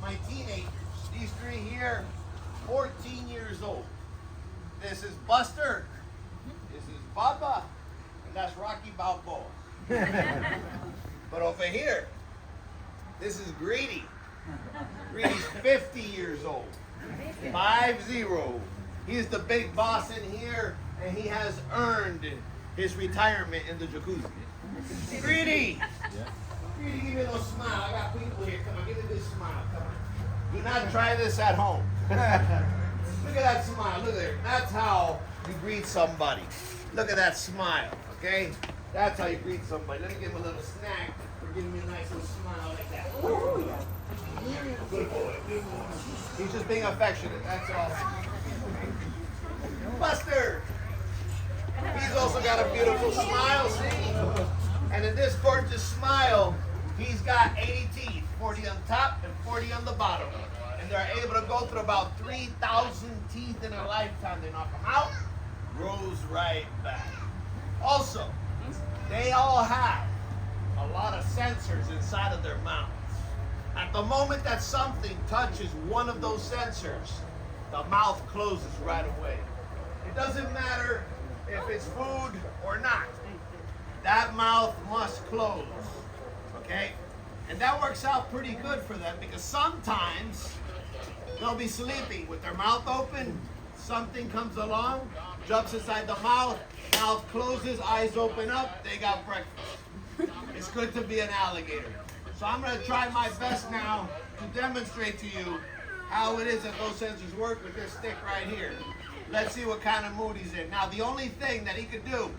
my teenagers. These three here, 14 years old. This is Buster, this is Bubba, and that's Rocky Balboa. But over here, this is Greedy. Greedy's 50 years old. 50. He's the big boss in here, and he has earned his retirement in the jacuzzi. Greedy! Greedy, give me a little smile. I got people here. Come on, give me this smile. Come on. Do not try this at home. Look at that smile. Look there. That's how you greet somebody. Look at that smile, okay? That's how you greet somebody. Let me give him a little snack for giving me a nice little smile like that. Good boy, good boy. He's just being affectionate, that's all. Buster! He's also got a beautiful smile, see? And in this gorgeous smile, he's got 80 teeth, 40 on top and 40 on the bottom. And they're able to go through about 3,000 teeth in a lifetime. They knock them out, grows right back. Also, they all have a lot of sensors inside of their mouths. At the moment that something touches one of those sensors, the mouth closes right away. It doesn't matter if it's food or not. That mouth must close, okay? And that works out pretty good for them because sometimes they'll be sleeping with their mouth open, something comes along, jumps inside the mouth closes, eyes open up, they got breakfast. It's good to be an alligator. So I'm gonna try my best now to demonstrate to you how it is that those sensors work with this stick right here. Let's see what kind of mood he's in. Now the only thing that he could do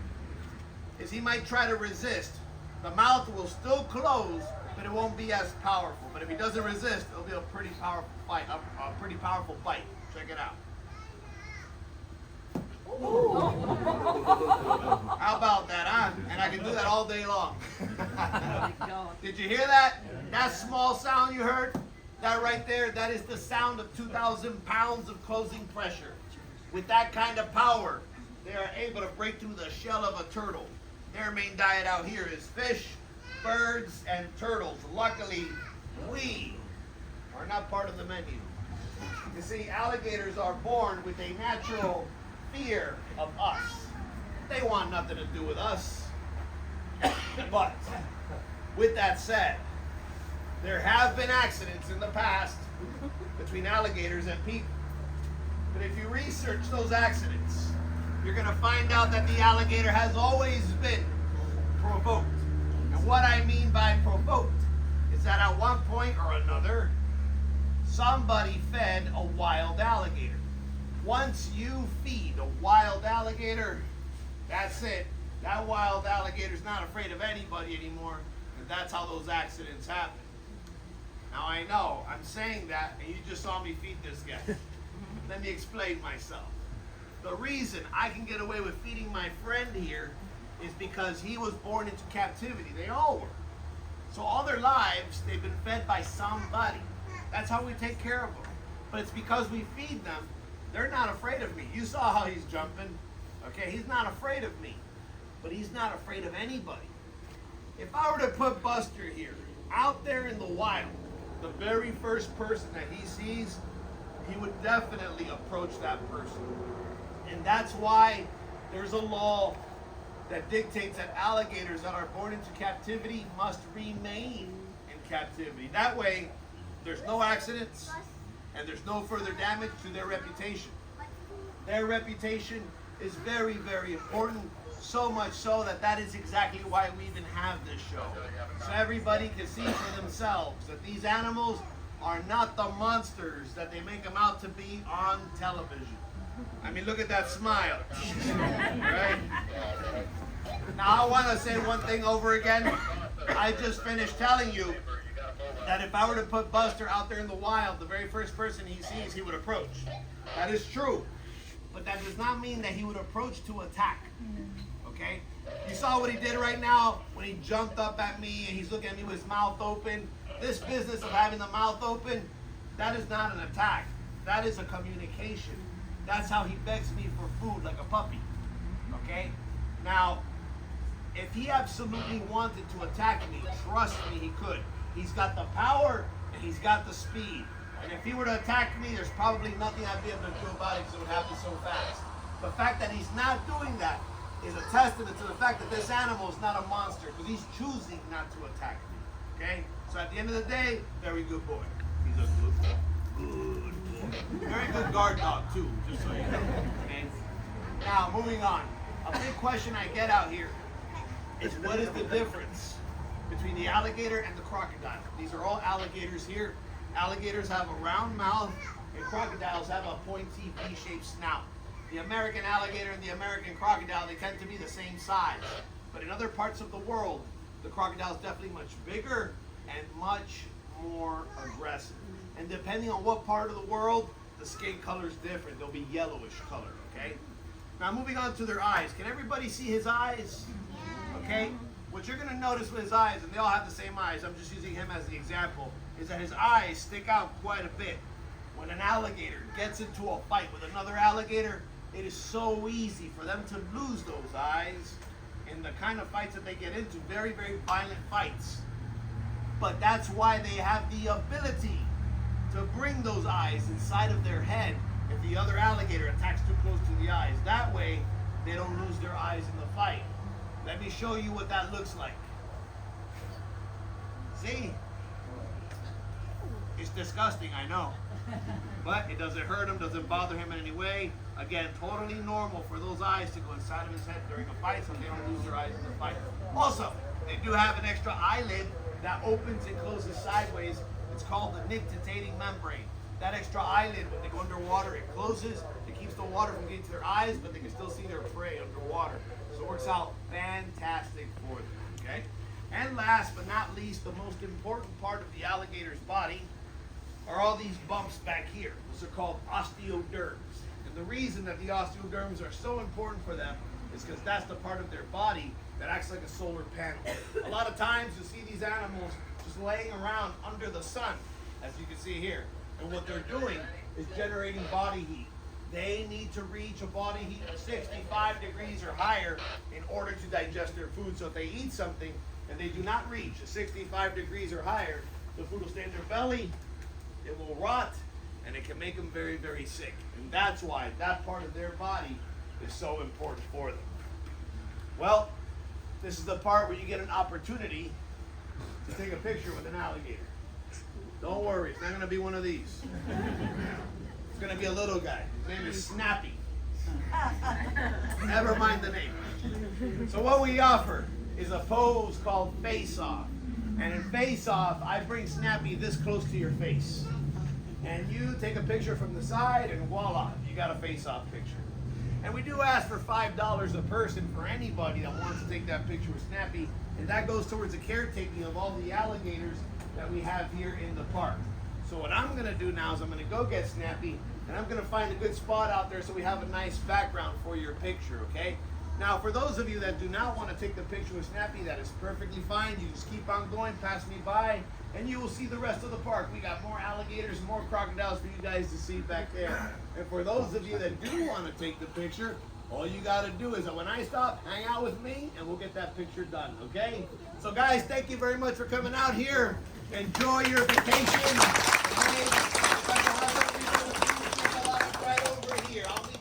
is he might try to resist. The mouth will still close, but it won't be as powerful. But if he doesn't resist, it'll be a pretty powerful fight, a pretty powerful bite. Check it out. How about that, huh? And I can do that all day long. Did you hear that? That small sound you heard? That right there, that is the sound of 2,000 pounds of closing pressure. With that kind of power, they are able to break through the shell of a turtle. Their main diet out here is fish, birds, and turtles. Luckily, we are not part of the menu. You see, alligators are born with a natural fear of us. They want nothing to do with us. But, with that said, there have been accidents in the past between alligators and people. But if you research those accidents, you're going to find out that the alligator has always been provoked. And what I mean by provoked is that at one point or another, somebody fed a wild alligator. Once you feed a wild alligator, that's it. That wild alligator's not afraid of anybody anymore, and that's how those accidents happen. Now I know, I'm saying that, and you just saw me feed this guy. Let me explain myself. The reason I can get away with feeding my friend here is because he was born into captivity. They all were. So all their lives, they've been fed by somebody. That's how we take care of them. But it's because we feed them, they're not afraid of me. You saw how he's jumping. Okay, he's not afraid of me. But he's not afraid of anybody. If I were to put Buster here, out there in the wild, the very first person that he sees, he would definitely approach that person. And that's why there's a law that dictates that alligators that are born into captivity must remain in captivity. That way, there's no accidents and there's no further damage to their reputation. Their reputation is very, very important, so much so that that is exactly why we even have this show. So everybody can see for themselves that these animals are not the monsters that they make them out to be on television. I mean, look at that smile. Right? Now I want to say one thing over again. I just finished telling you that if I were to put Buster out there in the wild, the very first person he sees, he would approach. That is true. But that does not mean that he would approach to attack. Okay? You saw what he did right now when he jumped up at me and he's looking at me with his mouth open. This business of having the mouth open, that is not an attack. That is a communication. That's how he begs me for food like a puppy. Okay? Now, if he absolutely wanted to attack me, trust me, he could. He's got the power and he's got the speed. And if he were to attack me, there's probably nothing I'd be able to do about it because it would happen so fast. The fact that he's not doing that is a testament to the fact that this animal is not a monster because he's choosing not to attack me. Okay? So at the end of the day, very good boy. He's a good boy. Good boy. Very good guard dog too, just so you know. Okay? Now, moving on. A big question I get out here is what is the difference between the alligator and the crocodile? These are all alligators here. Alligators have a round mouth and crocodiles have a pointy V-shaped snout. The American alligator and the American crocodile, they tend to be the same size. But in other parts of the world, the crocodile is definitely much bigger and much more aggressive. And depending on what part of the world, the skin color is different. They'll be yellowish color, okay? Now moving on to their eyes. Can everybody see his eyes? Okay? What you're gonna notice with his eyes, and they all have the same eyes, I'm just using him as the example, is that his eyes stick out quite a bit. When an alligator gets into a fight with another alligator, it is so easy for them to lose those eyes in the kind of fights that they get into, very, very violent fights. But that's why they have the ability to bring those eyes inside of their head if the other alligator attacks too close to the eyes. That way, they don't lose their eyes in the fight. Let me show you what that looks like. See? It's disgusting, I know. But it doesn't hurt him, doesn't bother him in any way. Again, totally normal for those eyes to go inside of his head during a fight so they don't lose their eyes in the fight. Also, they do have an extra eyelid that opens and closes sideways. It's called the nictitating membrane. That extra eyelid, when they go underwater, it closes. It keeps the water from getting to their eyes, but they can still see their prey underwater. So it works out fantastic for them, okay? And last but not least, the most important part of the alligator's body are all these bumps back here. Those are called osteoderms. And the reason that the osteoderms are so important for them is because that's the part of their body that acts like a solar panel. A lot of times you see these animals just laying around under the sun, as you can see here. And what they're doing is generating body heat. They need to reach a body heat of 65 degrees or higher in order to digest their food. So if they eat something and they do not reach a 65 degrees or higher, the food will stay in their belly, it will rot, and it can make them very, very sick. And that's why that part of their body is so important for them. Well, this is the part where you get an opportunity to take a picture with an alligator. Don't worry, it's not going to be one of these. It's going to be a little guy. His name is Snappy. Never mind the name. So what we offer is a pose called face-off. And in face-off, I bring Snappy this close to your face. And you take a picture from the side and voila, you got a face-off picture. And we do ask for $5 a person for anybody that wants to take that picture with Snappy. And that goes towards the caretaking of all the alligators that we have here in the park. So what I'm going to do now is I'm going to go get Snappy and I'm going to find a good spot out there so we have a nice background for your picture, okay? Now, for those of you that do not want to take the picture with Snappy, that is perfectly fine. You just keep on going, pass me by, and you will see the rest of the park. We got more alligators, more crocodiles for you guys to see back there. And for those of you that do want to take the picture, all you got to do is when I stop, hang out with me, and we'll get that picture done, okay? So, guys, thank you very much for coming out here. Enjoy your vacation. Okay? Right over here. I'll meet